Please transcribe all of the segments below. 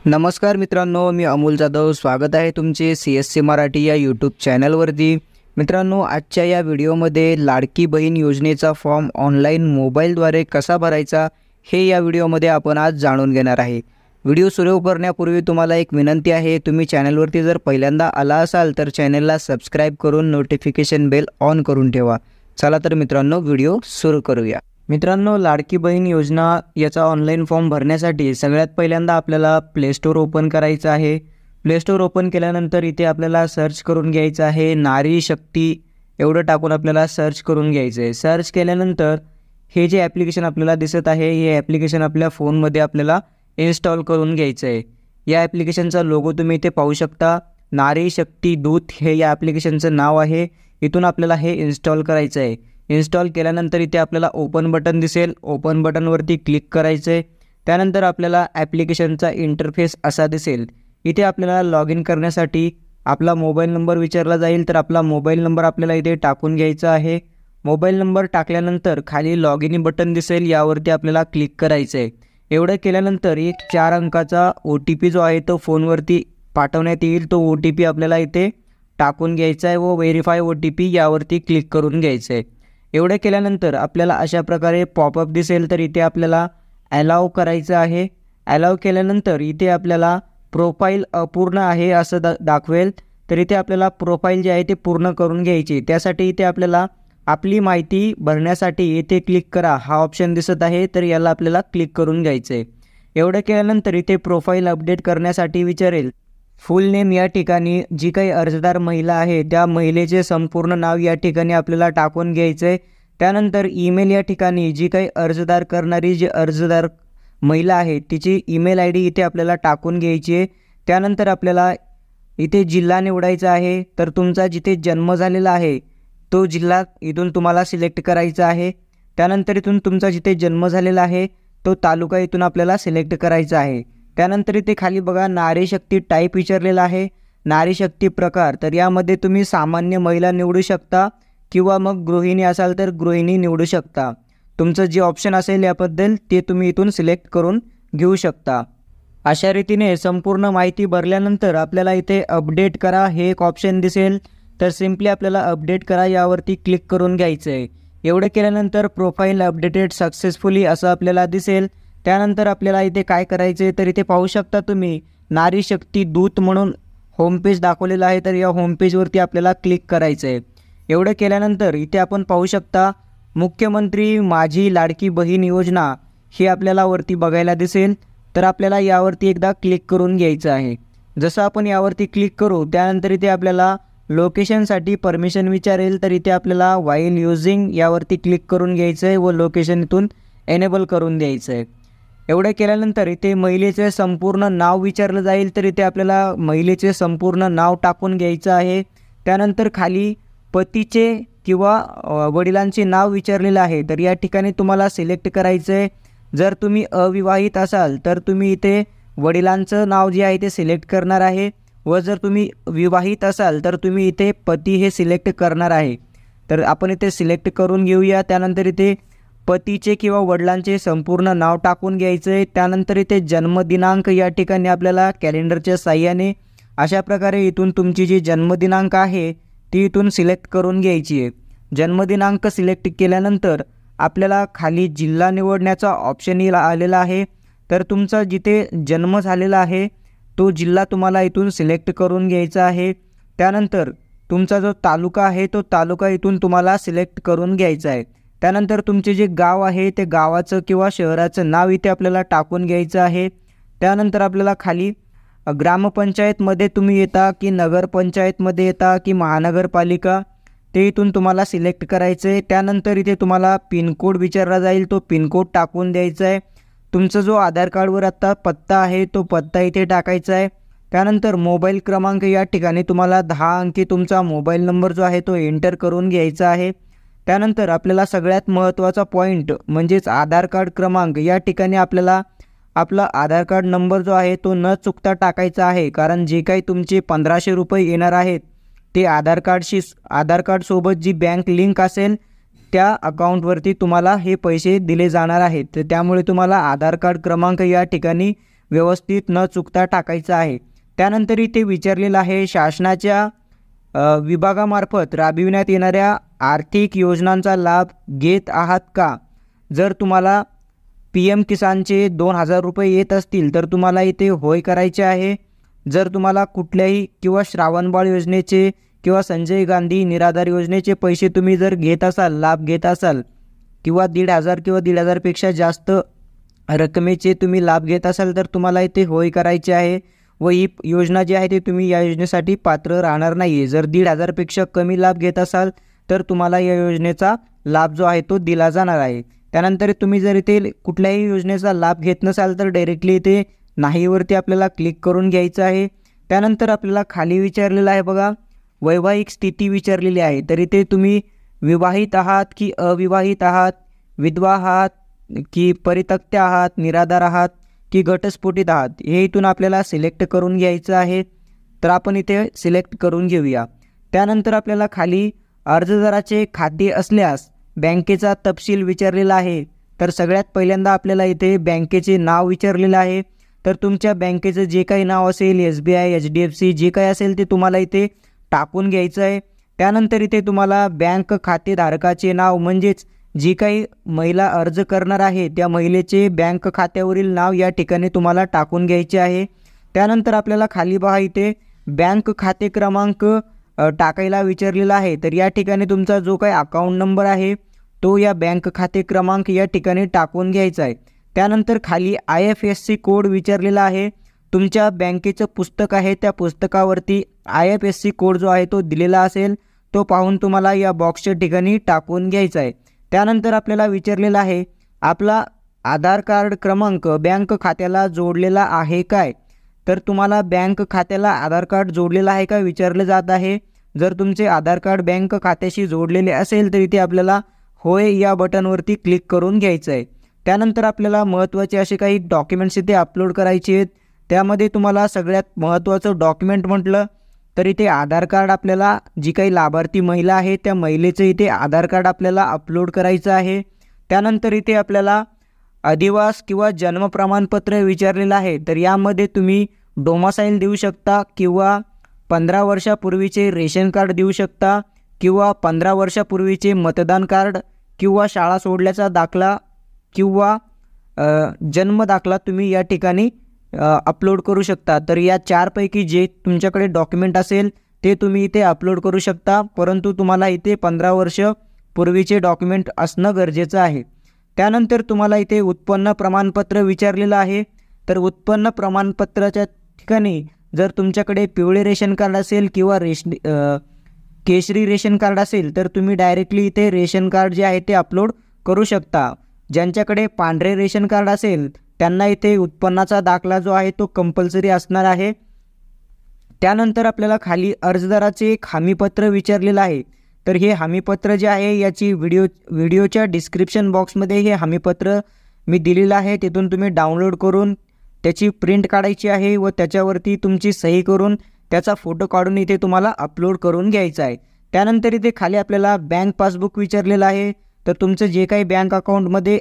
नमस्कार मित्रांनो, मी अमोल जाधव. स्वागत आहे तुमचे CSC मराठी या यूट्यूब चॅनलवरती. मित्रांनो, आजच्या या व्हिडिओमध्ये लाडकी बहीण योजनेचा फॉर्म ऑनलाईन मोबाईलद्वारे कसा भरायचा हे या व्हिडिओमध्ये आपण आज जाणून घेणार आहे. व्हिडिओ सुरू करण्यापूर्वी तुम्हाला एक विनंती आहे, तुम्ही चॅनलवरती जर पहिल्यांदा आला असाल तर चॅनलला सबस्क्राईब करून नोटिफिकेशन बेल ऑन करून ठेवा. चला तर मित्रांनो, व्हिडिओ सुरू करूया. मित्रांनो, लाडकी बहीण योजना याचा ऑनलाईन फॉर्म भरण्यासाठी सगळ्यात पहिल्यांदा आपल्याला प्ले स्टोअर ओपन करायचं आहे. प्ले स्टोअर ओपन केल्यानंतर इथे आपल्याला सर्च करून घ्यायचं आहे नारी शक्ती एवढं टाकून आपल्याला सर्च करून घ्यायचं आहे. सर्च केल्यानंतर हे जे ॲप्लिकेशन आपल्याला दिसत आहे हे ॲप्लिकेशन आपल्या फोनमध्ये आपल्याला इन्स्टॉल करून घ्यायचं आहे. या ॲप्लिकेशनचा लोगो तुम्ही इथे पाहू शकता. नारी शक्ती दूत हे या ॲप्लिकेशनचं नाव आहे. इथून आपल्याला हे इन्स्टॉल करायचं आहे. इन्स्टॉल केल्यानंतर इथे आपल्याला ओपन बटन दिसेल. ओपन बटनवरती क्लिक करायचं आहे. त्यानंतर आपल्याला ॲप्लिकेशनचा इंटरफेस असा दिसेल. इथे आपल्याला लॉग इन करण्यासाठी आपला मोबाईल नंबर विचारला जाईल, तर आपला मोबाईल नंबर आपल्याला इथे टाकून घ्यायचा आहे. मोबाईल नंबर टाकल्यानंतर खाली लॉग इन बटन दिसेल, यावरती आपल्याला क्लिक करायचं आहे. एवढं केल्यानंतर एक 4 अंकाचा OTP जो आहे तो फोनवरती पाठवण्यात येईल. तो OTP आपल्याला इथे टाकून घ्यायचा आहे व व्हेरीफाय OTP यावरती क्लिक करून घ्यायचं आहे. एवढं केल्यानंतर आपल्याला अशा प्रकारे पॉपअप दिसेल, तर इथे आपल्याला अलाव करायचं आहे. अलाव केल्यानंतर इथे आपल्याला प्रोफाईल अपूर्ण आहे असं दाखवेल, तर इथे आपल्याला प्रोफाईल जे आहे ते पूर्ण करून घ्यायची. त्यासाठी इथे आपल्याला आपली माहिती भरण्यासाठी इथे क्लिक करा हा ऑप्शन दिसत आहे, तर याला आपल्याला क्लिक करून घ्यायचं आहे. एवढं केल्यानंतर इथे प्रोफाईल अपडेट करण्यासाठी विचारेल. फुल नेम या ठिकाणी जी काही अर्जदार महिला आहे त्या महिलेचे संपूर्ण नाव या ठिकाणी आपल्याला टाकून घ्यायचं आहे. त्यानंतर ईमेल या ठिकाणी जी काही अर्जदार करणारी जी अर्जदार महिला आहे तिची ईमेल ID इथे आपल्याला टाकून घ्यायची आहे. त्यानंतर आपल्याला इथे जिल्हा निवडायचा आहे, तर तुमचा जिथे जन्म झालेला आहे तो जिल्हा इथून तुम्हाला सिलेक्ट करायचा आहे. त्यानंतर इथून तुमचा जिथे जन्म झालेला आहे तो तालुका इथून आपल्याला सिलेक्ट करायचा आहे. त्यानंतर इथे खाली बघा नारी शक्ती टाईप विचारलेला आहे. नारी शक्ती प्रकार, तर यामध्ये तुम्ही सामान्य महिला निवडू शकता किंवा मग गृहिणी असाल तर गृहिणी निवडू शकता. तुमचं जे ऑप्शन असेल याबद्दल ते तुम्ही इथून सिलेक्ट करून घेऊ शकता. अशा रीतीने संपूर्ण माहिती भरल्यानंतर आपल्याला इथे अपडेट करा हे एक ऑप्शन दिसेल, तर सिम्पली आपल्याला अपडेट करा यावरती क्लिक करून घ्यायचं आहे. एवढं केल्यानंतर प्रोफाईल अपडेटेड सक्सेसफुली असं आपल्याला दिसेल. त्यानंतर आपल्याला इथे काय करायचं आहे, तर इथे पाहू शकता तुम्ही नारी शक्ती दूत म्हणून होमपेज दाखवलेलं आहे, तर या होमपेजवरती आपल्याला क्लिक करायचं आहे. एवढं केल्यानंतर इथे आपण पाहू शकता मुख्यमंत्री माझी लाडकी बहीण योजना ही आपल्याला वरती बघायला दिसेल, तर आपल्याला यावरती एकदा क्लिक करून घ्यायचं आहे. जसं आपण यावरती क्लिक करू त्यानंतर इथे आपल्याला लोकेशनसाठी परमिशन विचारेल, तर इथे आपल्याला वाईल युजिंग यावरती क्लिक करून घ्यायचं आहे व लोकेशन इथून एनेबल करून द्यायचं आहे. एवढं केल्यानंतर इथे महिलेचे संपूर्ण नाव विचारलं जाईल, तर इथे आपल्याला महिलेचे संपूर्ण नाव टाकून घ्यायचं आहे. त्यानंतर खाली पतीचे किंवा वडिलांचे नाव विचारलेलं आहे, तर या ठिकाणी तुम्हाला सिलेक्ट करायचं आहे. जर तुम्ही अविवाहित असाल तर तुम्ही इथे वडिलांचं नाव जे आहे ते सिलेक्ट करणार आहे व जर तुम्ही विवाहित असाल तर तुम्ही इथे पती हे सिलेक्ट करणार आहे. तर आपण इथे सिलेक्ट करून घेऊया. त्यानंतर इथे पतीचे किंवा वडिलांचे संपूर्ण नाव टाकून घ्यायचं आहे. त्यानंतर इथे जन्मदिनांक या ठिकाणी आपल्याला कॅलेंडरच्या साहाय्याने अशा प्रकारे इथून तुमची जी जन्मदिनांक आहे ती इथून सिलेक्ट करून घ्यायची आहे. जन्मदिनांक सिलेक्ट केल्यानंतर आपल्याला खाली जिल्हा निवडण्याचा ऑप्शन आलेला आहे, तर तुमचा जिथे जन्म झालेला आहे तो जिल्हा तुम्हाला इथून सिलेक्ट करून घ्यायचा आहे. त्यानंतर तुमचा जो तालुका आहे तो तालुका इथून तुम्हाला सिलेक्ट करून घ्यायचा आहे. त्यानंतर तुमचे जे गाव आहे ते गावाचं किंवा शहराचं नाव इथे आपल्याला टाकून घ्यायचं आहे. त्यानंतर आपल्याला खाली ग्रामपंचायतमध्ये तुम्ही येता की नगरपंचायतमध्ये येता की महानगरपालिका ते इथून तुम्हाला सिलेक्ट करायचं आहे. त्यानंतर इथे तुम्हाला पिनकोड विचारला जाईल, तो पिनकोड टाकून द्यायचा आहे. तुमचा जो आधार कार्डवर आत्ता पत्ता आहे तो पत्ता इथे टाकायचा आहे. त्यानंतर मोबाईल क्रमांक या ठिकाणी तुम्हाला 10 अंकी तुमचा मोबाईल नंबर जो आहे तो एंटर करून घ्यायचा आहे. त्यानंतर आपल्याला सगळ्यात महत्त्वाचा पॉईंट म्हणजेच आधार कार्ड क्रमांक या ठिकाणी आपल्याला आपला आधार कार्ड नंबर जो आहे तो न चुकता टाकायचा आहे, कारण जे काही तुमचे 1500 रुपये येणार आहेत ते आधार कार्डसोबत जी बँक लिंक असेल त्या अकाउंटवरती तुम्हाला हे पैसे दिले जाणार आहेत. तर त्यामुळे तुम्हाला आधार कार्ड क्रमांक या ठिकाणी व्यवस्थित न चुकता टाकायचं आहे। त्यानंतर इथे विचारलेलं आहे शासनाच्या विभागामार्फत राबविण्यात येणाऱ्या आर्थिक योजनांचा लाभ घेत आहात का? जर तुम्हाला PM किसानचे 2000 रुपये येत असतील तर तुम्हाला इथे होय करायचे आहे। जर तुम्हाला कुठल्याही किंवा श्रावणबाळ योजनेचे किंवा संजय गांधी निराधार योजनेचे पैसे तुम्ही जर घेत असाल, लाभ घेत असाल किंवा 1500 किंवा 1500 पेक्षा जास्त रकमेचे तुम्ही लाभ घेत असाल तर तुम्हाला इथे होय करायचे आहे व ही योजना जी आहे ते तुम्ही या योजनेसाठी पात्र राहणार नाही आहे। जर 1500 पेक्षा कमी लाभ घेत असाल तर तुम्हाला या योजनेचा लाभ जो आहे तो दिला जाणार आहे। त्यानंतर तुम्ही जर इथे कुठल्याही योजनेचा लाभ घेत नसाल तर डायरेक्टली इथे नाहीवरती आपल्याला क्लिक करून घ्यायचं आहे। त्यानंतर आपल्याला खाली विचारलेलं आहे बघा, वैवाहिक स्थिती विचारलेली आहे। तर इथे तुम्ही विवाहित आहात की अविवाहित आहात, विधवा आहात की परित्यक्त आहात, निराधार आहात की घटस्फोटित आहात, हे इथून आपल्याला सिलेक्ट करून घ्यायचं आहे। तर आपण इथे सिलेक्ट करून घेऊया। त्यानंतर आपल्याला खाली अर्जदाराचे खाते असल्यास बँकेचा तपशील विचारलेला आहे। तर सगळ्यात पहिल्यांदा आपल्याला इथे बँकेचे नाव विचारलेलं आहे। तर तुमच्या बँकेचं जे काही नाव असेल, SBI, HDFC जे काही असेल ते तुम्हाला इथे टाकून घ्यायचं आहे। त्यानंतर इथे तुम्हाला बँक खातेधारकाचे नाव म्हणजेच जी काही महिला अर्ज करणार आहे त्या महिलेचे बँक खात्यावरील नाव या ठिकाणी तुम्हाला टाकून घ्यायचे आहे। त्यानंतर आपल्याला खाली पहा इथे बँक खाते क्रमांक टाकायला विचारलेला आहे। तर या ठिकाणी तुमचा जो काही अकाउंट नंबर आहे तो या बँक खाते क्रमांक या ठिकाणी टाकून घ्यायचा आहे। त्यानंतर खाली IFSC कोड विचारलेला आहे। तुमच्या बँकेचं पुस्तक आहे त्या पुस्तकावरती IFSC कोड जो आहे तो दिलेला असेल तो पाहून तुम्हाला या बॉक्सच्या ठिकाणी टाकून घ्यायचा आहे। त्यानंतर आपल्याला विचारलेला आहे आपला आधार कार्ड क्रमांक बँक खात्याला जोडलेला आहे काय? तर तुम्हाला बँक खात्याला आधार कार्ड जोडलेला आहे का विचारलं जात आहे। जर तुमचे आधार कार्ड बँक खात्याशी जोडलेले असेल तर इथे आपल्याला होय या बटनवरती क्लिक करून घ्यायचं आहे। त्यानंतर आपल्याला महत्त्वाचे असे काही डॉक्युमेंट्स इथे अपलोड करायचे आहेत। त्यामध्ये तुम्हाला सगळ्यात महत्त्वाचं डॉक्युमेंट म्हटलं तर इथे आधार कार्ड, आपल्याला जी काही लाभार्थी महिला आहे त्या महिलेचं इथे आधार कार्ड आपल्याला अपलोड करायचं आहे। त्यानंतर इथे आपल्याला अधिवास किंवा जन्म प्रमाणपत्र विचारलेलं आहे। तर यामध्ये तुम्ही डोमासाईल देऊ शकता किंवा 15 वर्षापूर्वीचे रेशन कार्ड देऊ शकता किंवा 15 वर्षापूर्वीचे मतदान कार्ड किंवा शाळा सोडल्याचा दाखला किंवा जन्म दाखला तुम्ही या ठिकाणी अपलोड करू शकता। तर या 4 पैकी जे तुमच्याकडे डॉक्युमेंट असेल ते तुम्ही इथे अपलोड करू शकता, परंतु तुम्हाला इथे 15 वर्ष पूर्वीचे डॉक्युमेंट असणं गरजेचं आहे। त्यानंतर तुम्हाला इथे उत्पन्न प्रमाणपत्र विचारलेलं आहे। तर उत्पन्न प्रमाणपत्राच्या ठिकाणी जर तुमच्याकडे पिवळे रेशन कार्ड असेल किंवा केशरी रेशन कार्ड असेल तर तुम्ही डायरेक्टली इथे रेशन कार्ड जे आहे ते अपलोड करू शकता। ज्यांच्याकडे पांढरे रेशन कार्ड असेल त्यांना इथे उत्पन्नाचा दाखला जो आहे तो कंपल्सरी असणार आहे। त्यानंतर आपल्याला खाली अर्जदाराचे एक हमीपत्र विचारलेलं आहे। तर हे हमीपत्र जे आहे याची व्हिडिओच्या डिस्क्रिप्शन बॉक्समध्ये हे हमीपत्र मी दिलेलं आहे, तिथून तुम्ही डाउनलोड करून त्याची प्रिंट काढायची आहे व त्याच्यावरती तुमची सही करून त्याचा फोटो काढून इथे तुम्हाला अपलोड करून घ्यायचा आहे। त्यानंतर इथे खाली आपल्याला बँक पासबुक विचारलेलं आहे। तर तुमचं जे काही बँक अकाउंटमध्ये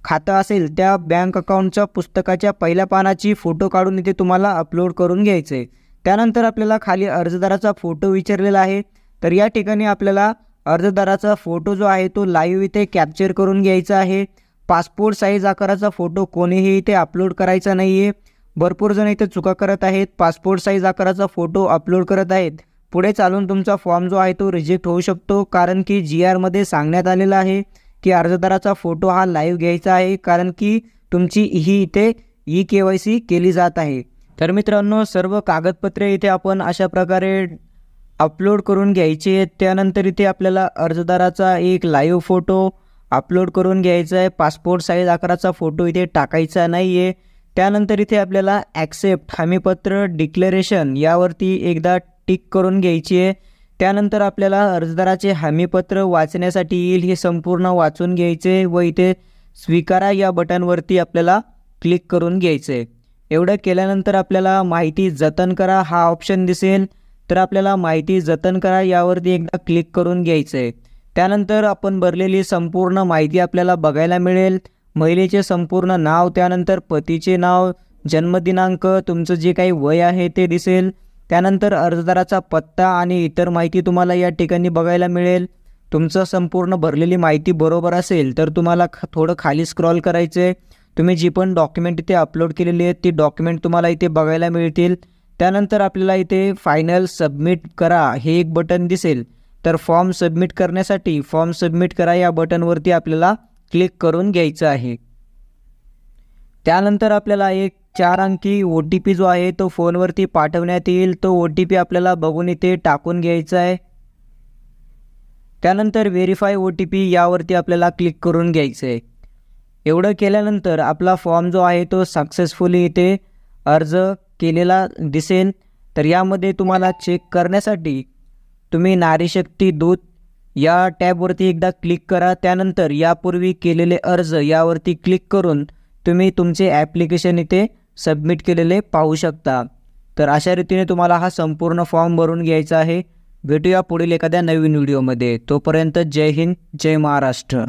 खातं असेल त्या बँक अकाउंटच्या पुस्तकाच्या पहिल्या पानाची फोटो काढून इथे तुम्हाला अपलोड करून घ्यायचं आहे। त्यानंतर आपल्याला खाली अर्जदाराचा फोटो विचारलेला आहे। तर या ठिकाणी आपल्याला अर्जदाराचा फोटो जो आहे तो लाईव्ह इथे कॅप्चर करून घ्यायचा आहे। पासपोर्ट साईज आकाराचा फोटो कोणीही इथे अपलोड करायचा नाही आहे। भरपूर जण इथे चुका करत आहेत, पासपोर्ट साईज आकाराचा फोटो अपलोड करत आहेत। पुढे चालून तुमचा फॉर्म जो आहे तो रिजेक्ट होऊ शकतो, कारण की GR मध्ये सांगण्यात आलेलं आहे की अर्जदाराचा फोटो हा लाईव्ह घ्यायचा आहे, कारण की तुमची ही इथे EKYC केली जात आहे। तर मित्रांनो, सर्व कागदपत्रे इथे आपण अशा प्रकारे अपलोड करून घ्यायची आहेत। त्यानंतर इथे आपल्याला अर्जदाराचा एक लाईव्ह फोटो अपलोड करून घ्यायचा आहे। पासपोर्ट साईज आकाराचा फोटो इथे टाकायचा नाही आहे। त्यानंतर इथे आपल्याला ॲक्सेप्ट हमीपत्र डिक्लेरेशन यावरती एकदा टिक करून घ्यायची आहे। त्यानंतर आपल्याला अर्जदाराचे हमीपत्र वाचण्यासाठी येईल हे संपूर्ण वाचून घ्यायचे व इथे स्वीकारा या बटनवरती आपल्याला क्लिक करून घ्यायचं आहे। एवढं केल्यानंतर आपल्याला माहिती जतन करा हा ऑप्शन दिसेल। तर आपल्याला माहिती जतन करा यावरती एकदा क्लिक करून घ्यायचं आहे। त्यानंतर आपण भरलेली संपूर्ण माहिती आपल्याला बघायला मिळेल। महिलेचे संपूर्ण नाव, त्यानंतर पतीचे नाव, जन्मदिनांक, तुमचं जे काही वय आहे ते दिसेल. त्यानंतर अर्जदाराचा पत्ता आणि इतर माहिती तुम्हाला या ठिकाणी बघायला मिळेल. तुमचं संपूर्ण भरलेली माहिती बरोबर असेल तर तुम्हाला थोडं खाली स्क्रॉल करायचं आहे. तुम्ही जी पण डॉक्युमेंट इथे अपलोड केलेली आहेत ती डॉक्युमेंट तुम्हाला इथे बघायला मिळतील. त्यानंतर आपल्याला इथे फायनल सबमिट करा हे एक बटन दिसेल. तर फॉर्म सबमिट करण्यासाठी फॉर्म सबमिट करा या बटनवरती आपल्याला क्लिक करून घ्यायचं आहे. त्यानंतर आपल्याला एक 4 अंकी OTP जो आहे तो फोनवरती पाठवण्यात येईल. तो OTP आपल्याला बघून इथे टाकून घ्यायचा आहे. त्यानंतर व्हेरीफाय OTP यावरती आपल्याला क्लिक करून घ्यायचं आहे. एवढं केल्यानंतर आपला फॉर्म जो आहे तो सक्सेसफुली इथे अर्ज केलेला दिसेल. तर यामध्ये तुम्हाला चेक करण्यासाठी तुम्ही नारी शक्ती दूत या टॅबवरती एकदा क्लिक करा. त्यानंतर यापूर्वी केलेले अर्ज यावरती क्लिक करून तुम्ही तुमचे ॲप्लिकेशन इथे सबमिट केलेले पाहू शकता. तर अशा रीतीने तुम्हाला हा संपूर्ण फॉर्म भरून घ्यायचा आहे. भेटूया पुढील एखाद्या नवीन व्हिडिओमध्ये. तोपर्यंत जय हिंद, जय महाराष्ट्र.